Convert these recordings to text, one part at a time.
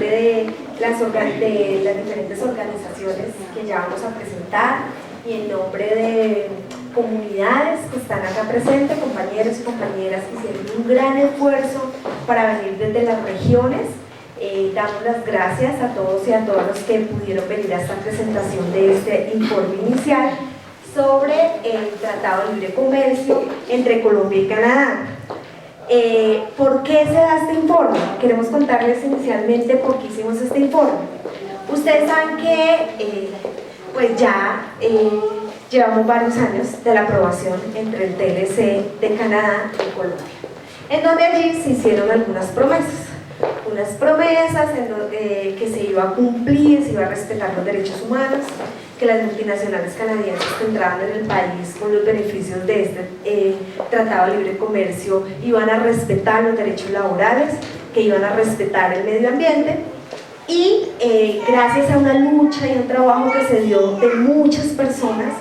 nombre de las diferentes organizaciones que ya vamos a presentar y en nombre de comunidades que están acá presentes, compañeros y compañeras que hicieron un gran esfuerzo para venir desde las regiones. Damos las gracias a todos y a todas los que pudieron venir a esta presentación de este informe inicial sobre el Tratado de Libre Comercio entre Colombia y Canadá. ¿Por qué se da este informe? Queremos contarles inicialmente por qué hicimos este informe. Ustedes saben que pues ya llevamos varios años de la aprobación entre el TLC de Canadá y Colombia, en donde allí se hicieron algunas promesas que se iba a cumplir, se iba a respetar los derechos humanos, que las multinacionales canadienses que entraban en el país con los beneficios de este Tratado de Libre Comercio iban a respetar los derechos laborales, que iban a respetar el medio ambiente. Y gracias a una lucha y un trabajo que se dio de muchas personas,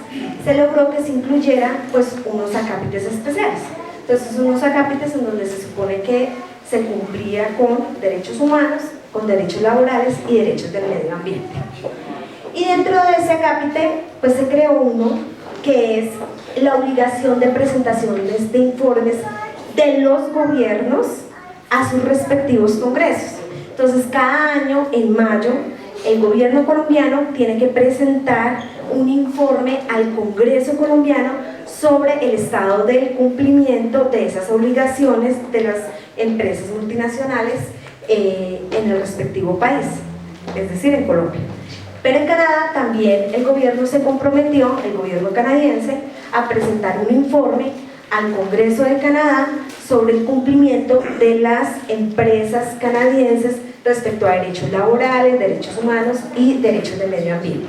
se logró que se incluyeran pues unos acápites especiales. Entonces, unos acápites en donde se supone que se cumplía con derechos humanos, con derechos laborales y derechos del medio ambiente. Y dentro de ese acápite pues se creó uno que es la obligación de presentaciones de informes de los gobiernos a sus respectivos congresos. Entonces, cada año, en mayo, el gobierno colombiano tiene que presentar un informe al Congreso colombiano sobre el estado del cumplimiento de esas obligaciones de las empresas multinacionales en el respectivo país, es decir, en Colombia. Pero en Canadá también el gobierno se comprometió, el gobierno canadiense, a presentar un informe al Congreso de Canadá sobre el cumplimiento de las empresas canadienses respecto a derechos laborales, derechos humanos y derechos del medio ambiente.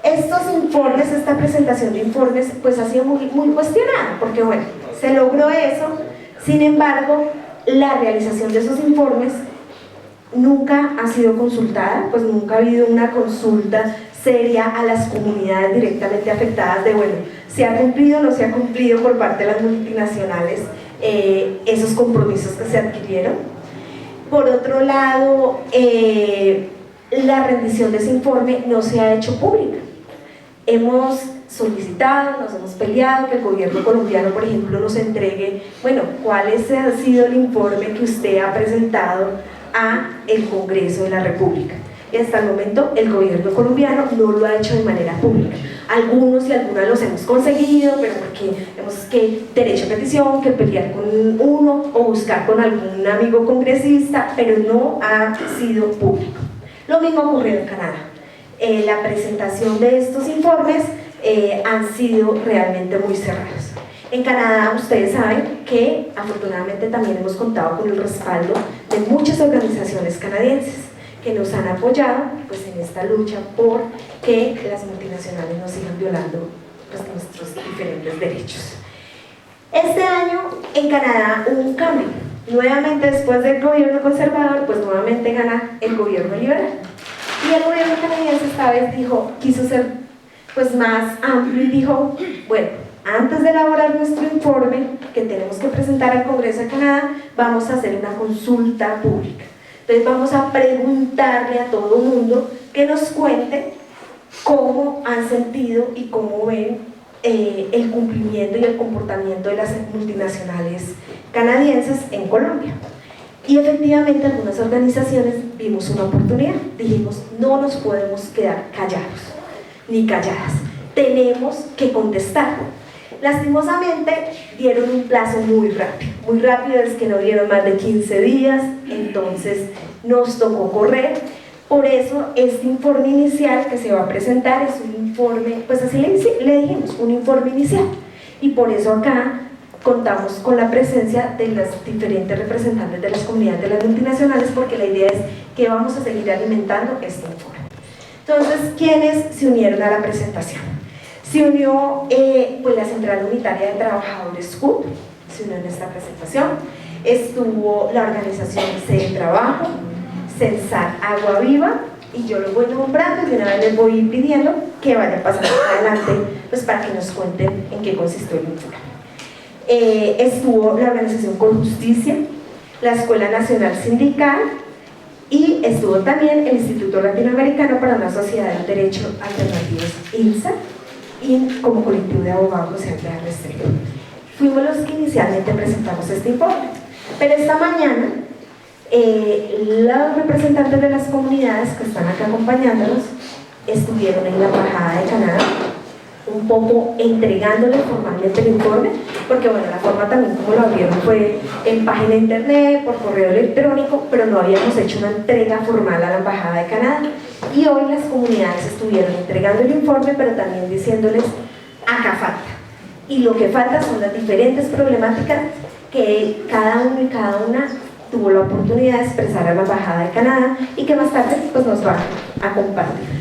Estos informes, esta presentación de informes, pues ha sido muy cuestionada, porque bueno, se logró eso, sin embargo, la realización de esos informes nunca ha sido consultada, pues nunca ha habido una consulta seria a las comunidades directamente afectadas de, bueno, ¿se ha cumplido o no se ha cumplido por parte de las multinacionales esos compromisos que se adquirieron? Por otro lado, la rendición de ese informe no se ha hecho pública. Hemos solicitado, nos hemos peleado que el gobierno colombiano, por ejemplo, nos entregue, bueno, cuál ha sido el informe que usted ha presentado a el Congreso de la República. Y hasta el momento el gobierno colombiano no lo ha hecho de manera pública. Algunos y algunas los hemos conseguido, pero porque tenemos que derecho a petición, que pelear con uno o buscar con algún amigo congresista, pero no ha sido público. Lo mismo ha ocurrido en Canadá. La presentación de estos informes han sido realmente muy cerrados. En Canadá ustedes saben que afortunadamente también hemos contado con el respaldo de muchas organizaciones canadienses que nos han apoyado pues, en esta lucha por que las multinacionales no sigan violando pues, nuestros diferentes derechos. Este año en Canadá hubo un cambio. Nuevamente, después del gobierno conservador, pues nuevamente gana el gobierno liberal. Y el gobierno canadiense esta vez quiso ser pues, más amplio y dijo, bueno, antes de elaborar nuestro informe que tenemos que presentar al Congreso de Canadá, vamos a hacer una consulta pública. Entonces vamos a preguntarle a todo el mundo que nos cuente cómo han sentido y cómo ven el cumplimiento y el comportamiento de las multinacionales canadienses en Colombia. Y efectivamente algunas organizaciones vimos una oportunidad, dijimos no nos podemos quedar callados ni calladas, tenemos que contestar. Lastimosamente dieron un plazo muy rápido, es que no dieron más de 15 días, entonces nos tocó correr. Por eso este informe inicial que se va a presentar es un informe, pues así le dijimos, un informe inicial, y por eso acá contamos con la presencia de las diferentes representantes de las comunidades de las multinacionales, porque la idea es que vamos a seguir alimentando este informe. Entonces, ¿quiénes se unieron a la presentación? Se unió pues la Central Unitaria de Trabajadores CUT, se unió en esta presentación, estuvo la organización C Trabajo, Censar Agua Viva, y yo lo voy nombrando y de una vez les voy pidiendo que vayan pasando adelante pues para que nos cuenten en qué consistió el informe. Estuvo la organización Con Justicia, la Escuela Nacional Sindical Y estuvo también el Instituto Latinoamericano para una Sociedad del Derecho Alternativos, INSA, y como colectivo de abogados docentes de Restrepo. Fuimos los que inicialmente presentamos este informe, pero esta mañana los representantes de las comunidades que están acá acompañándonos estuvieron en la Embajada de Canadá, un poco entregándole formalmente el informe, porque bueno, la forma también como lo abrieron fue en página de internet, por correo electrónico, pero no habíamos hecho una entrega formal a la Embajada de Canadá. Y hoy las comunidades estuvieron entregando el informe, pero también diciéndoles, acá falta. Y lo que falta son las diferentes problemáticas que cada uno y cada una tuvo la oportunidad de expresar a la Embajada de Canadá y que más tarde pues, nos va a compartir.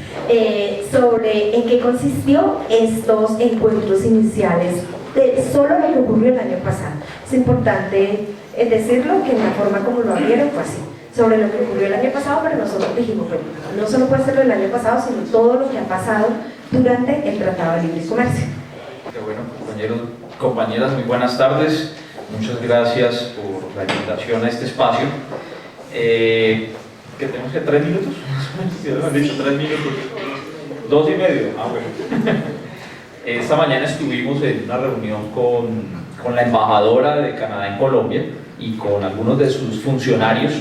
Sobre en qué consistió estos encuentros iniciales de solo lo que ocurrió el año pasado. Es importante decirlo que en la forma como lo abrieron fue así, sobre lo que ocurrió el año pasado, pero nosotros dijimos, bueno, no solo puede ser lo del año pasado, sino todo lo que ha pasado durante el Tratado de Libre Comercio. Qué bueno, compañeros, compañeras, muy buenas tardes. Muchas gracias por la invitación a este espacio. ¿Qué tenemos que 3 minutos? ¿Sí me han dicho 3 minutos? 2 y medio. Ah, bueno. Esta mañana estuvimos en una reunión con la embajadora de Canadá en Colombia y con algunos de sus funcionarios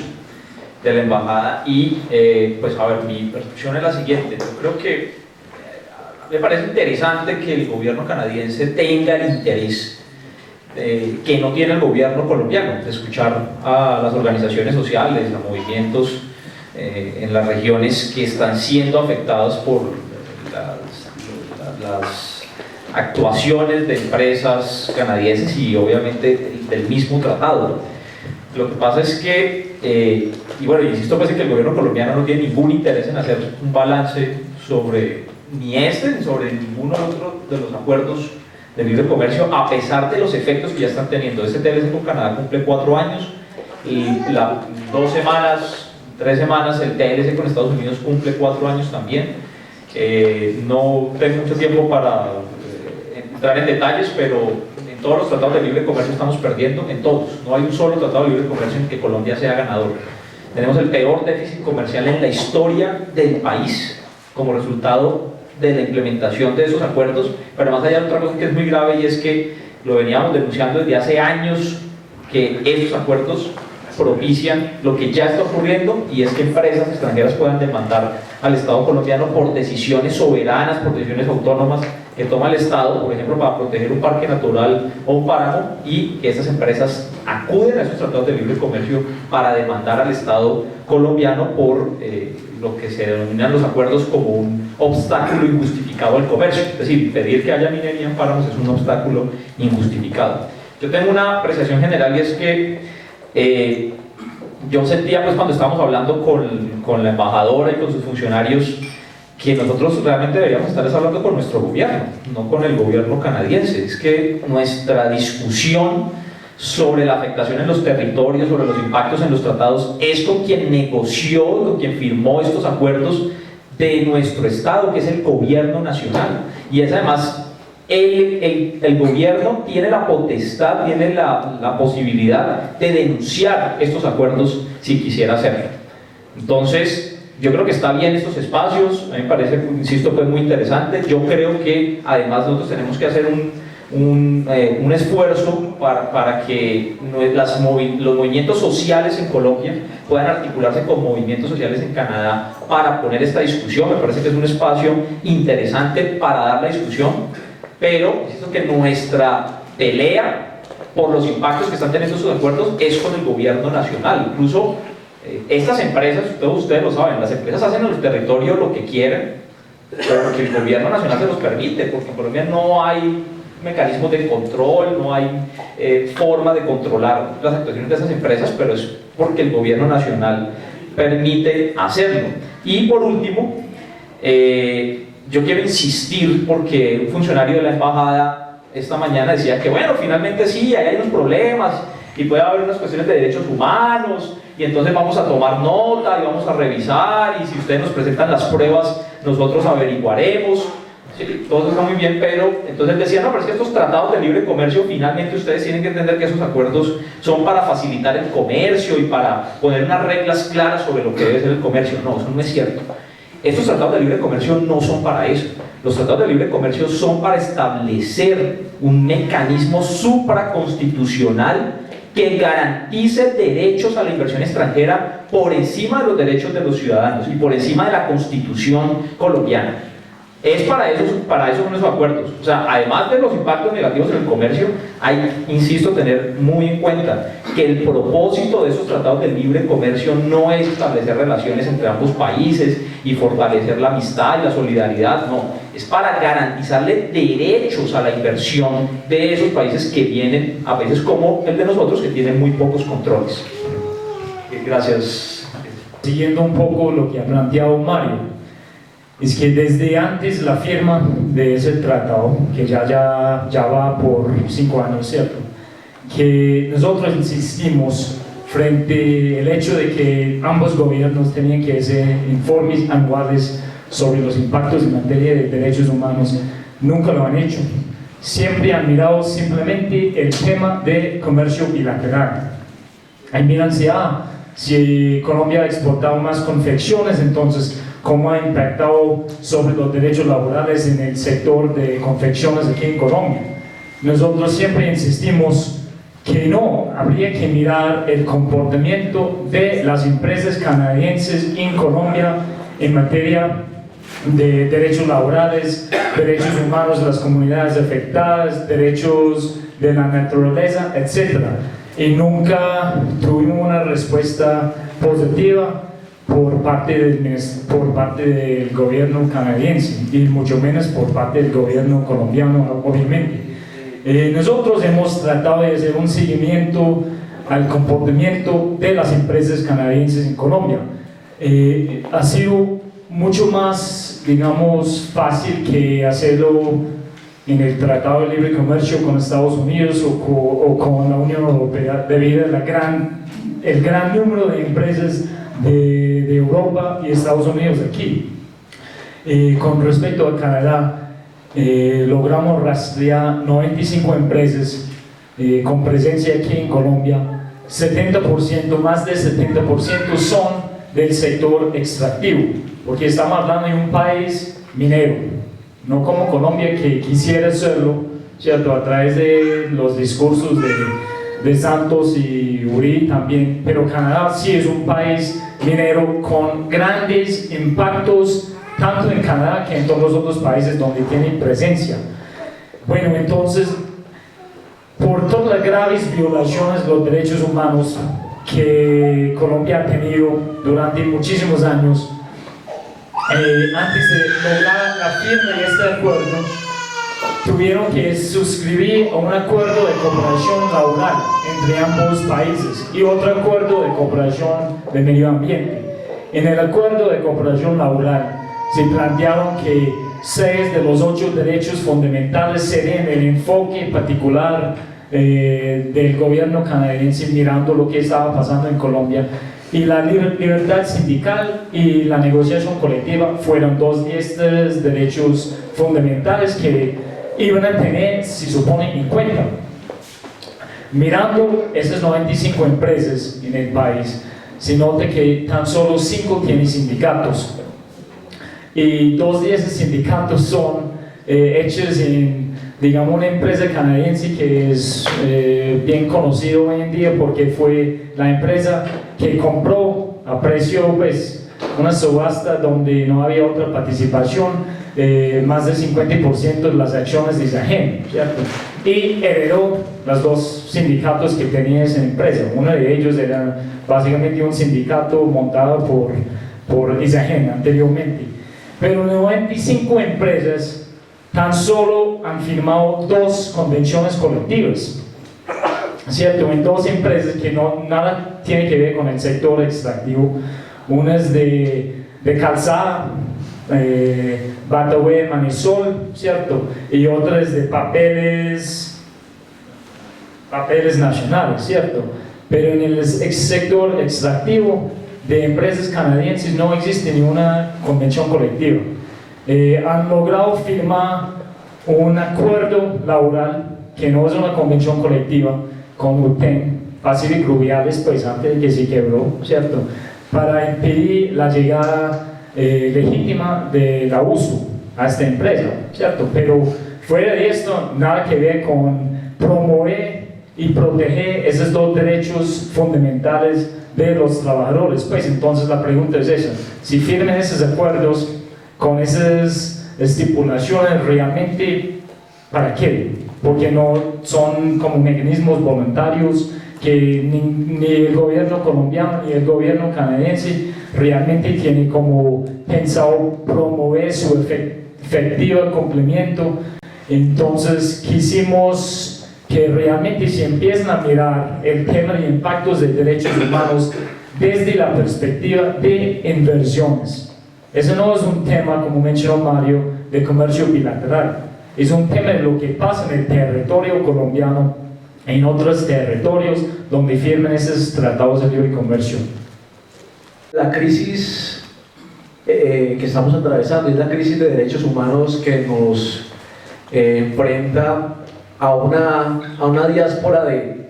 de la embajada y pues a ver, mi percepción es la siguiente. Yo creo que me parece interesante que el gobierno canadiense tenga el interés que no tiene el gobierno colombiano, de escuchar a las organizaciones sociales, a movimientos en las regiones que están siendo afectados por las actuaciones de empresas canadienses y obviamente del mismo tratado. Lo que pasa es que, y bueno, insisto pues en que el gobierno colombiano no tiene ningún interés en hacer un balance sobre ni este ni sobre ninguno otro de los acuerdos de libre comercio, a pesar de los efectos que ya están teniendo. Este TLC con Canadá cumple 4 años y 2 semanas, 3 semanas el TLC con Estados Unidos cumple 4 años también. No tengo mucho tiempo para entrar en detalles, pero en todos los tratados de libre comercio estamos perdiendo, en todos. No hay un solo tratado de libre comercio en que Colombia sea ganador. Tenemos el peor déficit comercial en la historia del país como resultado de la implementación de esos acuerdos, pero más allá de otra cosa que es muy grave, y es que lo veníamos denunciando desde hace años, que esos acuerdos propician lo que ya está ocurriendo, y es que empresas extranjeras puedan demandar al Estado colombiano por decisiones soberanas, por decisiones autónomas que toma el Estado, por ejemplo, para proteger un parque natural o un páramo, y que estas empresas acuden a esos tratados de libre comercio para demandar al Estado colombiano por lo que se denominan los acuerdos como un obstáculo injustificado al comercio. Es decir, pedir que haya minería en páramos es un obstáculo injustificado. Yo tengo una apreciación general, y es que yo sentía pues cuando estábamos hablando con la embajadora y con sus funcionarios que nosotros realmente deberíamos estar hablando con nuestro gobierno, no con el gobierno canadiense. Es que nuestra discusión sobre la afectación en los territorios, sobre los impactos en los tratados, es con quien negoció, con quien firmó estos acuerdos de nuestro Estado, que es el gobierno nacional. Y es además, el gobierno tiene la potestad, tiene la posibilidad de denunciar estos acuerdos si quisiera hacerlo. Entonces, yo creo que está bien estos espacios, a mí me parece, insisto, pues muy interesante. Yo creo que además nosotros tenemos que hacer un esfuerzo para que los movimientos sociales en Colombia puedan articularse con movimientos sociales en Canadá para poner esta discusión. Me parece que es un espacio interesante para dar la discusión, pero insisto que nuestra pelea por los impactos que están teniendo estos acuerdos es con el gobierno nacional. Incluso estas empresas, todos ustedes lo saben, las empresas hacen en el territorio lo que quieren, porque el gobierno nacional se los permite, porque en Colombia no hay mecanismos de control, no hay forma de controlar las actuaciones de esas empresas, pero es porque el gobierno nacional permite hacerlo. Y por último, yo quiero insistir, porque un funcionario de la embajada esta mañana decía que bueno, finalmente sí, hay unos problemas y puede haber unas cuestiones de derechos humanos, y entonces vamos a tomar nota y vamos a revisar, y si ustedes nos presentan las pruebas nosotros averiguaremos. Sí, todo está muy bien, pero entonces decía, no, pero es que estos tratados de libre comercio, finalmente ustedes tienen que entender que esos acuerdos son para facilitar el comercio y para poner unas reglas claras sobre lo que debe ser el comercio. No, eso no es cierto. Estos tratados de libre comercio no son para eso. Los tratados de libre comercio son para establecer un mecanismo supraconstitucional que garantice derechos a la inversión extranjera por encima de los derechos de los ciudadanos y por encima de la Constitución colombiana. Es para eso son esos acuerdos. O sea, además de los impactos negativos en el comercio, hay, insisto, tener muy en cuenta que el propósito de esos tratados de libre comercio no es establecer relaciones entre ambos países y fortalecer la amistad y la solidaridad, no. Es para garantizarle derechos a la inversión de esos países que vienen, a veces como el de nosotros, que tienen muy pocos controles. Gracias. Siguiendo un poco lo que ha planteado Mario, es que desde antes la firma de ese tratado, que ya va por 5 años, ¿cierto? Que nosotros insistimos frente al hecho de que ambos gobiernos tenían que hacer informes anuales sobre los impactos en materia de derechos humanos, nunca lo han hecho. Siempre han mirado simplemente el tema de comercio bilateral. Ahí miran si Colombia ha exportado más confecciones, entonces cómo ha impactado sobre los derechos laborales en el sector de confecciones aquí en Colombia. Nosotros siempre insistimos que no, habría que mirar el comportamiento de las empresas canadienses en Colombia en materia de derechos laborales, derechos humanos de las comunidades afectadas, derechos de la naturaleza, etc. Y nunca tuvimos una respuesta positiva por parte del gobierno canadiense y mucho menos por parte del gobierno colombiano, obviamente. Nosotros hemos tratado de hacer un seguimiento al comportamiento de las empresas canadienses en Colombia. Ha sido mucho más, digamos, fácil que hacerlo en el Tratado de Libre Comercio con Estados Unidos o con la Unión Europea, debido al gran número de empresas de Europa y Estados Unidos aquí. Con respecto a Canadá, logramos rastrear 95 empresas con presencia aquí en Colombia. 70%, más del 70% son del sector extractivo, porque estamos hablando de un país minero, no como Colombia, que quisiera hacerlo, ¿cierto?, a través de los discursos de Santos y Uribe también, pero Canadá sí es un país minero con grandes impactos tanto en Canadá que en todos los otros países donde tiene presencia. Bueno, entonces, por todas las graves violaciones de los derechos humanos que Colombia ha tenido durante muchísimos años, antes de lograr la firma de este acuerdo, tuvieron que suscribir un acuerdo de cooperación laboral entre ambos países y otro acuerdo de cooperación de medio ambiente. En el acuerdo de cooperación laboral se plantearon que 6 de los 8 derechos fundamentales serían el enfoque particular del gobierno canadiense mirando lo que estaba pasando en Colombia, y la libertad sindical y la negociación colectiva fueron 2 de estos derechos fundamentales que iban a tener, se supone, en cuenta. Mirando esas 95 empresas en el país, se nota que tan solo 5 tienen sindicatos, y 2 de esos sindicatos son hechos en, digamos, una empresa canadiense que es bien conocida hoy en día porque fue la empresa que compró a precio, pues, una subasta donde no había otra participación, más del 50% de las acciones de Isagen, ¿cierto? Y heredó los 2 sindicatos que tenía esa empresa. Uno de ellos era básicamente un sindicato montado por Isagen anteriormente. Pero 95 empresas tan solo han firmado 2 convenciones colectivas, ¿cierto? En 2 empresas que nada tiene que ver con el sector extractivo. Una es de calzada, Batahué, Manisol, ¿cierto? Y otra es de papeles nacionales, ¿cierto? Pero en el sector extractivo de empresas canadienses no existe ninguna convención colectiva. han logrado firmar un acuerdo laboral que no es una convención colectiva con UTEN, Pacific Rubiales, pues antes de que se quebró, ¿cierto? Para impedir la llegada legítima del abuso a esta empresa, ¿cierto? Pero fuera de esto, nada que ver con promover y proteger esos dos derechos fundamentales de los trabajadores. Pues entonces la pregunta es esa: si firmen esos acuerdos con esas estipulaciones, realmente ¿para qué? Porque no son como mecanismos voluntarios que ni el gobierno colombiano ni el gobierno canadiense realmente tiene como pensado promover su efectivo cumplimiento. Entonces quisimos que realmente se empiecen a mirar el tema de impactos de derechos humanos desde la perspectiva de inversiones. Ese no es un tema, como mencionó Mario, de comercio bilateral. Es un tema de lo que pasa en el territorio colombiano, en otros territorios donde firman esos tratados de libre comercio. La crisis que estamos atravesando es la crisis de derechos humanos que nos enfrenta a una diáspora de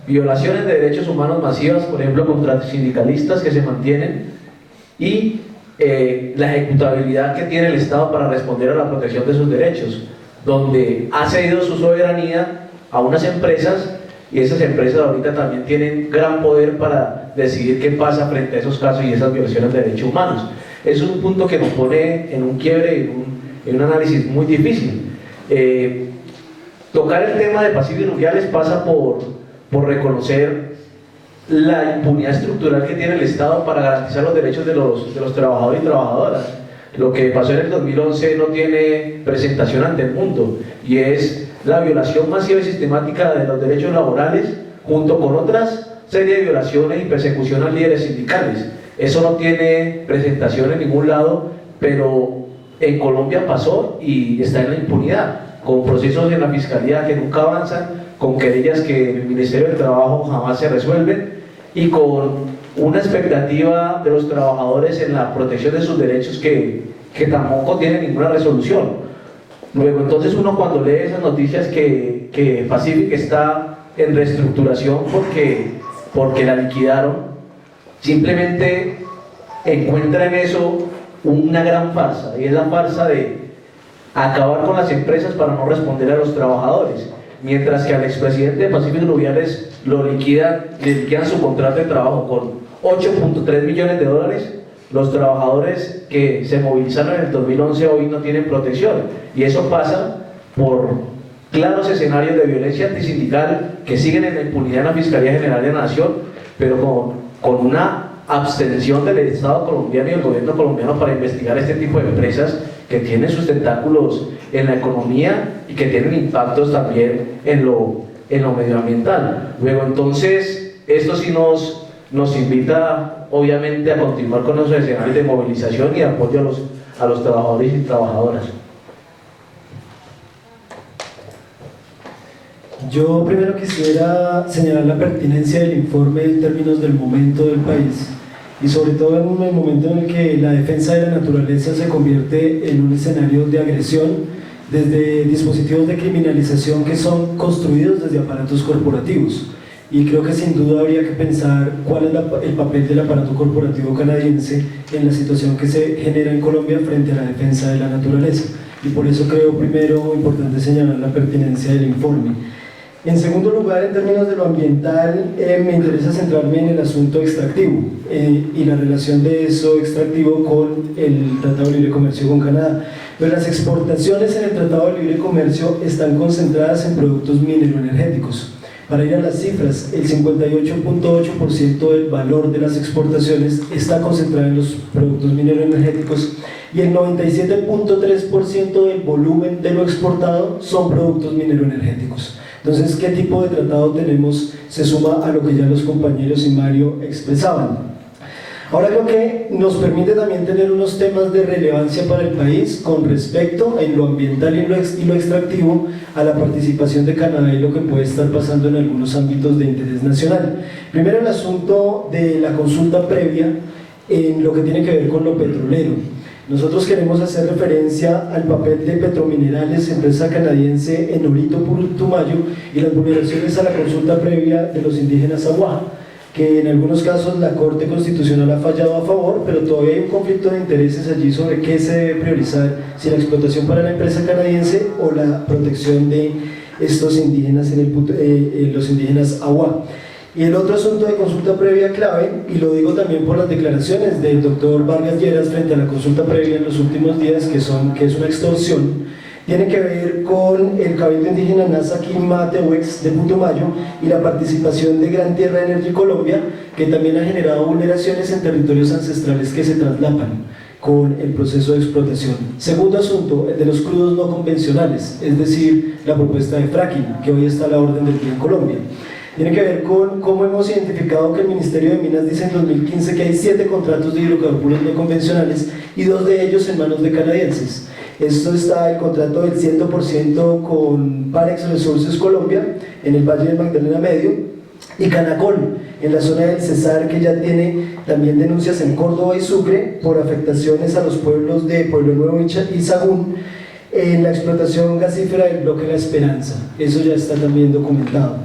violaciones de derechos humanos masivas, por ejemplo contra sindicalistas que se mantienen, y la ejecutabilidad que tiene el Estado para responder a la protección de sus derechos, donde ha cedido su soberanía a unas empresas, y esas empresas ahorita también tienen gran poder para decidir qué pasa frente a esos casos y esas violaciones de derechos humanos. Es un punto que nos pone en un quiebre, en un análisis muy difícil. Tocar el tema de Pacific Rubiales pasa por reconocer la impunidad estructural que tiene el Estado para garantizar los derechos de los trabajadores y trabajadoras. Lo que pasó en el 2011 no tiene presentación ante el mundo, y es la violación masiva y sistemática de los derechos laborales, junto con otras serie de violaciones y persecución a líderes sindicales. Eso no tiene presentación en ningún lado, pero en Colombia pasó y está en la impunidad, con procesos en la Fiscalía que nunca avanzan, con querellas que en el Ministerio del Trabajo jamás se resuelven, y con una expectativa de los trabajadores en la protección de sus derechos que tampoco tiene ninguna resolución. Luego, entonces, uno cuando lee esas noticias que Pacific está en reestructuración porque la liquidaron, simplemente encuentra en eso una gran farsa, y es la farsa de acabar con las empresas para no responder a los trabajadores. Mientras que al expresidente de Pacific Rubiales le liquidan su contrato de trabajo con 8.3 millones de dólares, los trabajadores que se movilizaron en el 2011 hoy no tienen protección, y eso pasa por claros escenarios de violencia antisindical que siguen en la impunidad en la Fiscalía General de la Nación, pero con una abstención del Estado colombiano y del gobierno colombiano para investigar este tipo de empresas que tienen sus tentáculos en la economía y que tienen impactos también en lo medioambiental. Luego, entonces, esto sí nos invita obviamente a continuar con los escenarios de movilización y de apoyo a los trabajadores y trabajadoras. Yo primero quisiera señalar la pertinencia del informe en términos del momento del país, y sobre todo en el momento en el que la defensa de la naturaleza se convierte en un escenario de agresión desde dispositivos de criminalización que son construidos desde aparatos corporativos. Y creo que sin duda habría que pensar cuál es el papel del aparato corporativo canadiense en la situación que se genera en Colombia frente a la defensa de la naturaleza. Y por eso creo primero importante señalar la pertinencia del informe. En segundo lugar, en términos de lo ambiental, me interesa centrarme en el asunto extractivo y la relación de eso extractivo con el Tratado de Libre Comercio con Canadá. Pero las exportaciones en el Tratado de Libre Comercio están concentradas en productos mineroenergéticos. Para ir a las cifras, el 58.8% del valor de las exportaciones está concentrado en los productos mineroenergéticos, y el 97.3% del volumen de lo exportado son productos mineroenergéticos. Entonces, ¿qué tipo de tratado tenemos? Se suma a lo que ya los compañeros y Mario expresaban. Ahora, lo que nos permite también tener unos temas de relevancia para el país con respecto en lo ambiental y lo extractivo a la participación de Canadá y lo que puede estar pasando en algunos ámbitos de interés nacional. Primero, el asunto de la consulta previa en lo que tiene que ver con lo petrolero. Nosotros queremos hacer referencia al papel de Petrominerales, empresa canadiense en Orito, Putumayo, y las vulneraciones a la consulta previa de los indígenas Awá, que en algunos casos la Corte Constitucional ha fallado a favor, pero todavía hay un conflicto de intereses allí sobre qué se debe priorizar, si la explotación para la empresa canadiense o la protección de estos indígenas los indígenas Awá. Y el otro asunto de consulta previa clave, y lo digo también por las declaraciones del doctor Vargas Lleras frente a la consulta previa en los últimos días, que es una extorsión, tiene que ver con el Cabildo Indígena Nazaquí Matehuex de Putumayo y la participación de Gran Tierra Energy Colombia, que también ha generado vulneraciones en territorios ancestrales que se traslapan con el proceso de explotación. Segundo asunto, el de los crudos no convencionales, es decir, la propuesta de fracking, que hoy está a la orden del día en Colombia. Tiene que ver con cómo hemos identificado que el Ministerio de Minas dice en 2015 que hay 7 contratos de hidrocarburos no convencionales y 2 de ellos en manos de canadienses. Esto está el contrato del 100% con Parex Resources Colombia en el Valle del Magdalena Medio y Canacol en la zona del Cesar, que ya tiene también denuncias en Córdoba y Sucre por afectaciones a los pueblos de Pueblo Nuevo y Sagún en la explotación gasífera del bloque La Esperanza. Eso ya está también documentado.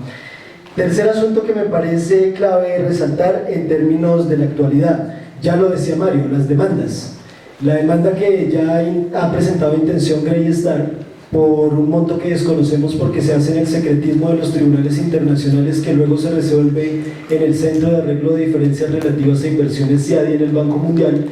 Tercer asunto que me parece clave resaltar en términos de la actualidad, ya lo decía Mario, las demandas. La demanda que ya ha presentado Intención Grey Star por un monto que desconocemos porque se hace en el secretismo de los tribunales internacionales, que luego se resuelve en el Centro de Arreglo de Diferencias Relativas a Inversiones CIADI en el Banco Mundial,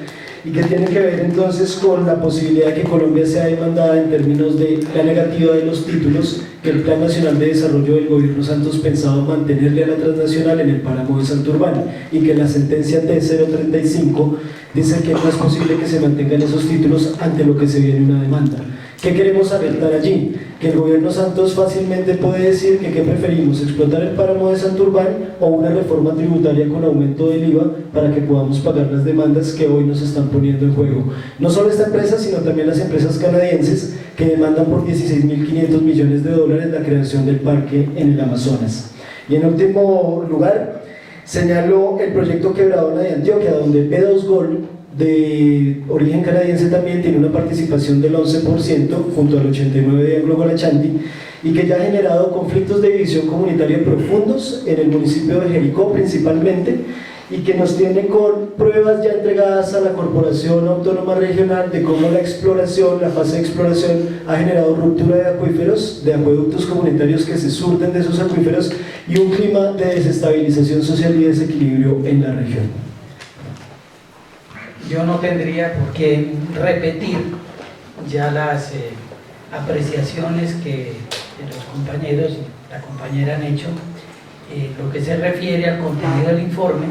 y que tiene que ver entonces con la posibilidad de que Colombia sea demandada en términos de la negativa de los títulos que el Plan Nacional de Desarrollo del Gobierno Santos pensaba mantenerle a la transnacional en el páramo de Santurbán, y que la sentencia T035 dice que no es posible que se mantengan esos títulos ante lo que se viene una demanda. ¿Qué queremos alertar allí? Que el gobierno Santos fácilmente puede decir que ¿qué preferimos? ¿Explotar el páramo de Santurbán o una reforma tributaria con aumento del IVA para que podamos pagar las demandas que hoy nos están poniendo en juego? No solo esta empresa, sino también las empresas canadienses que demandan por 16.500 millones de dólares la creación del parque en el Amazonas. Y en último lugar, señalo el proyecto Quebradona de Antioquia, donde P2 Gold, de origen canadiense, también tiene una participación del 11% junto al 89% de Anglo Gold Ashanti, y que ya ha generado conflictos de división comunitaria profundos en el municipio de Jericó principalmente, y que nos tiene con pruebas ya entregadas a la Corporación Autónoma Regional de cómo la exploración, la fase de exploración ha generado ruptura de acuíferos, de acueductos comunitarios que se surten de esos acuíferos, y un clima de desestabilización social y desequilibrio en la región. Yo no tendría por qué repetir ya las apreciaciones que los compañeros y la compañera han hecho, lo que se refiere al contenido del informe,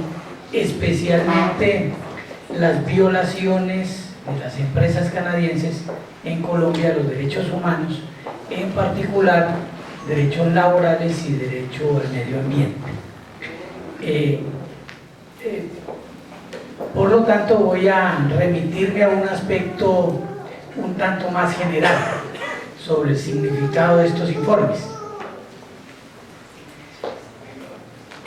especialmente las violaciones de las empresas canadienses en Colombia a los derechos humanos, en particular derechos laborales y derecho al medio ambiente. Por lo tanto, voy a remitirme a un aspecto un tanto más general sobre el significado de estos informes.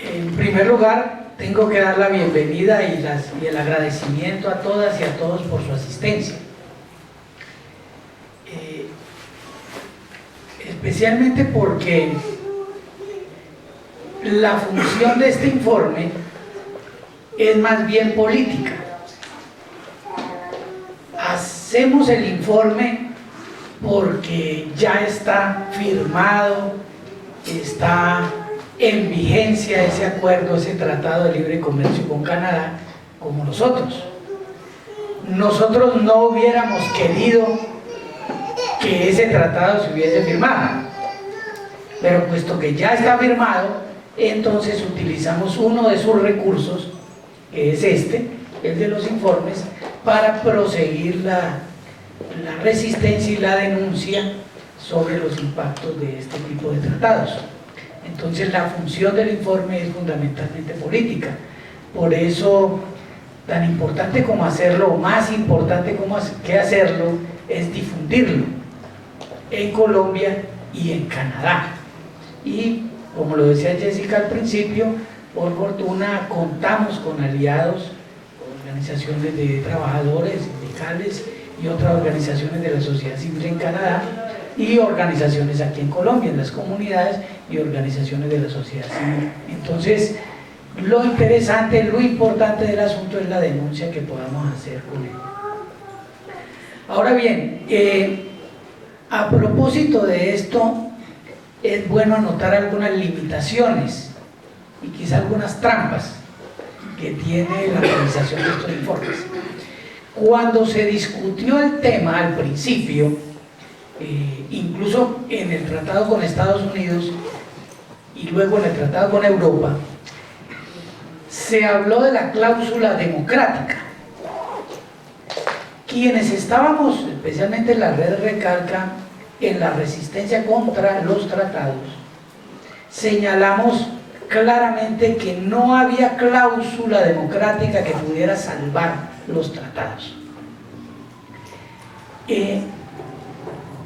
En primer lugar, tengo que dar la bienvenida y el agradecimiento a todas y a todos por su asistencia. Especialmente porque la función de este informe es más bien política. Hacemos el informe porque ya está firmado, está en vigencia ese acuerdo, ese tratado de libre comercio con Canadá, como nosotros. Nosotros no hubiéramos querido que ese tratado se hubiese firmado, pero puesto que ya está firmado, entonces utilizamos uno de sus recursos, que es el de los informes, para proseguir la resistencia y la denuncia sobre los impactos de este tipo de tratados. Entonces la función del informe es fundamentalmente política. Por eso, tan importante como hacerlo, o más importante que hacerlo, es difundirlo en Colombia y en Canadá. Y como lo decía Jessica al principio, por fortuna contamos con aliados, organizaciones de trabajadores, sindicales y otras organizaciones de la sociedad civil en Canadá y organizaciones aquí en Colombia, en las comunidades y organizaciones de la sociedad civil. Entonces, lo interesante, lo importante del asunto es la denuncia que podamos hacer con él. Ahora bien, a propósito de esto, es bueno anotar algunas limitaciones y quizá algunas trampas que tiene la realización de estos informes. Cuando se discutió el tema al principio, incluso en el tratado con Estados Unidos y luego en el tratado con Europa, se habló de la cláusula democrática. Quienes estábamos, especialmente en la red Recalca, en la resistencia contra los tratados, señalamos claramente que no había cláusula democrática que pudiera salvar los tratados.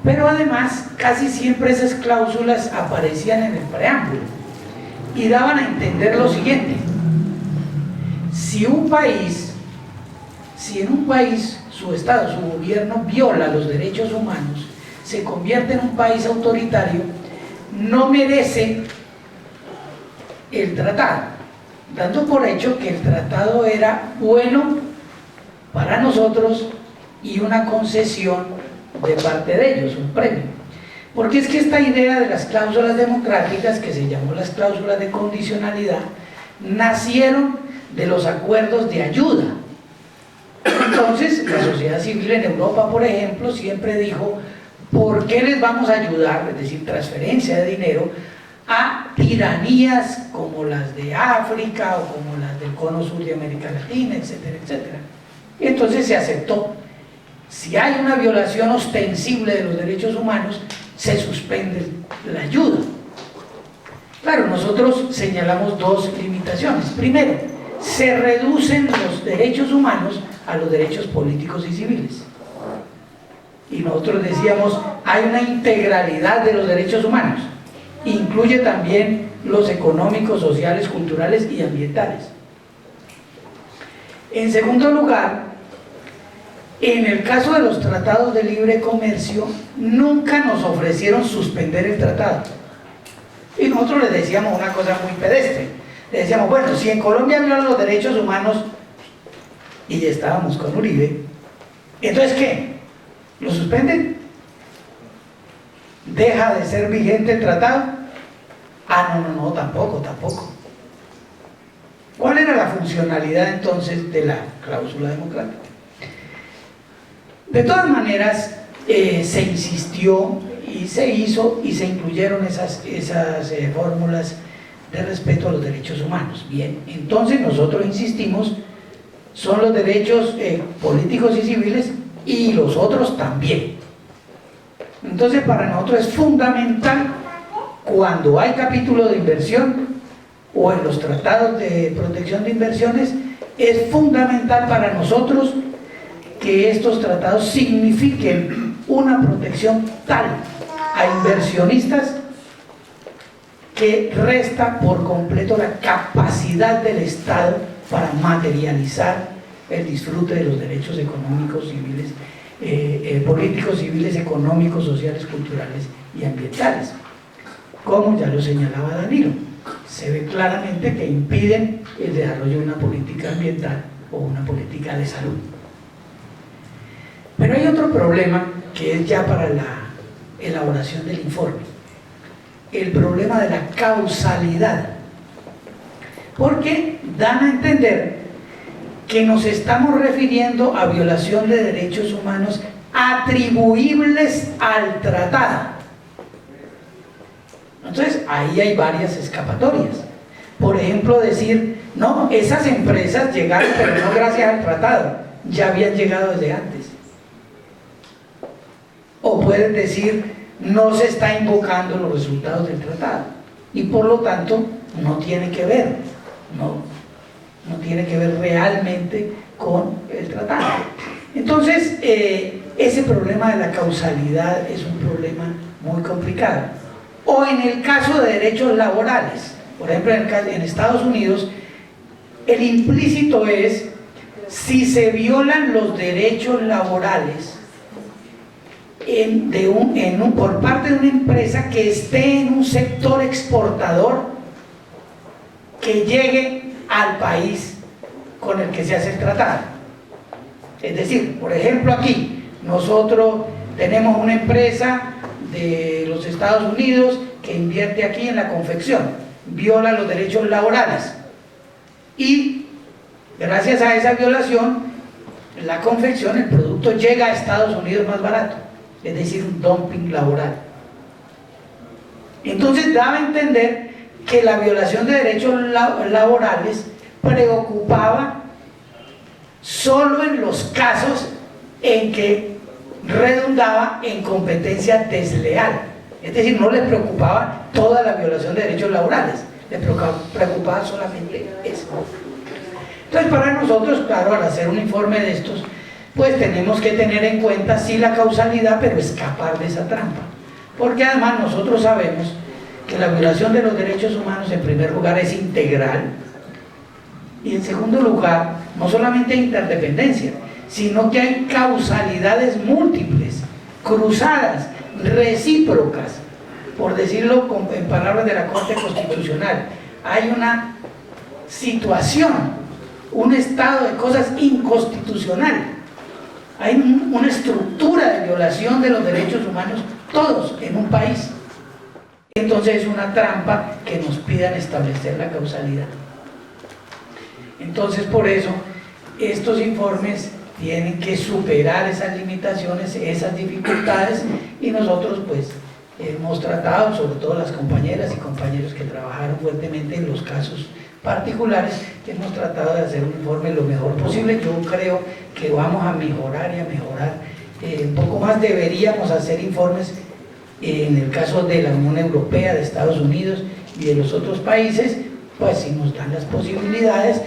Pero además, casi siempre esas cláusulas aparecían en el preámbulo y daban a entender lo siguiente: si en un país su Estado, su gobierno viola los derechos humanos, se convierte en un país autoritario, no merece el tratado, dando por hecho que el tratado era bueno para nosotros y una concesión de parte de ellos, un premio. Porque es que esta idea de las cláusulas democráticas, que se llamó las cláusulas de condicionalidad, nacieron de los acuerdos de ayuda. Entonces, la sociedad civil en Europa, por ejemplo, siempre dijo: ¿por qué les vamos a ayudar, es decir, transferencia de dinero, a tiranías como las de África o como las del cono sur de América Latina, etcétera, etcétera? Y entonces se aceptó: si hay una violación ostensible de los derechos humanos, se suspende la ayuda. Claro, nosotros señalamos dos limitaciones. Primero, se reducen los derechos humanos a los derechos políticos y civiles. Y nosotros decíamos, hay una integralidad de los derechos humanos. Incluye también los económicos, sociales, culturales y ambientales. En segundo lugar, en el caso de los tratados de libre comercio, nunca nos ofrecieron suspender el tratado. Y nosotros les decíamos una cosa muy pedestre. Le decíamos, bueno, si en Colombia violan los derechos humanos, y ya estábamos con Uribe, ¿entonces qué? ¿Lo suspenden? ¿Deja de ser vigente el tratado? Ah, no, tampoco. ¿Cuál era la funcionalidad entonces de la cláusula democrática? De todas maneras, se insistió y se hizo y se incluyeron esas fórmulas de respeto a los derechos humanos. Bien, entonces nosotros insistimos, son los derechos políticos y civiles y los otros también. Entonces, para nosotros es fundamental, cuando hay capítulo de inversión o en los tratados de protección de inversiones, es fundamental para nosotros que estos tratados signifiquen una protección tal a inversionistas que resta por completo la capacidad del Estado para materializar el disfrute de los derechos económicos, civiles, políticos, civiles, económicos, sociales, culturales y ambientales. Como ya lo señalaba Danilo, se ve claramente que impiden el desarrollo de una política ambiental o una política de salud. Pero hay otro problema que es ya para la elaboración del informe: el problema de la causalidad, porque dan a entender que nos estamos refiriendo a violación de derechos humanos atribuibles al tratado. Entonces, ahí hay varias escapatorias. Por ejemplo, decir, no, esas empresas llegaron, pero no gracias al tratado, ya habían llegado desde antes. O pueden decir, no se está invocando los resultados del tratado y por lo tanto no tiene que ver, no tiene que ver realmente con el tratado. Entonces, ese problema de la causalidad es un problema muy complicado. O en el caso de derechos laborales, por ejemplo, en Estados Unidos, el implícito es: si se violan los derechos laborales por parte de una empresa que esté en un sector exportador que llegue al país con el que se hace el tratado. Es decir, por ejemplo aquí, nosotros tenemos una empresa de los Estados Unidos que invierte aquí en la confección, viola los derechos laborales y gracias a esa violación, la confección, el producto llega a Estados Unidos más barato, es decir, un dumping laboral. Entonces daba a entender que la violación de derechos laborales preocupaba solo en los casos en que redundaba en competencia desleal, es decir, no les preocupaba toda la violación de derechos laborales, les preocupaba solamente eso. Entonces para nosotros, claro, al hacer un informe de estos, pues tenemos que tener en cuenta sí la causalidad, pero escapar de esa trampa, porque además nosotros sabemos que la violación de los derechos humanos en primer lugar es integral y en segundo lugar no solamente interdependencia, sino que hay causalidades múltiples, cruzadas, recíprocas, por decirlo en palabras de la Corte Constitucional. Hay una situación, un estado de cosas inconstitucional, hay una estructura de violación de los derechos humanos, todos en un país. Entonces es una trampa que nos pidan establecer la causalidad. Entonces por eso estos informes tienen que superar esas limitaciones, esas dificultades, y nosotros pues hemos tratado, sobre todo las compañeras y compañeros que trabajaron fuertemente en los casos particulares, hemos tratado de hacer un informe lo mejor posible. Yo creo que vamos a mejorar y a mejorar un poco más. Deberíamos hacer informes en el caso de la Unión Europea, de Estados Unidos y de los otros países, pues si nos dan las posibilidades,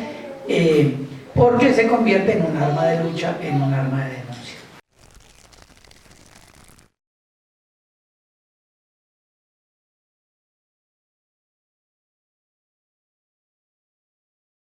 porque se convierte en un arma de lucha, en un arma de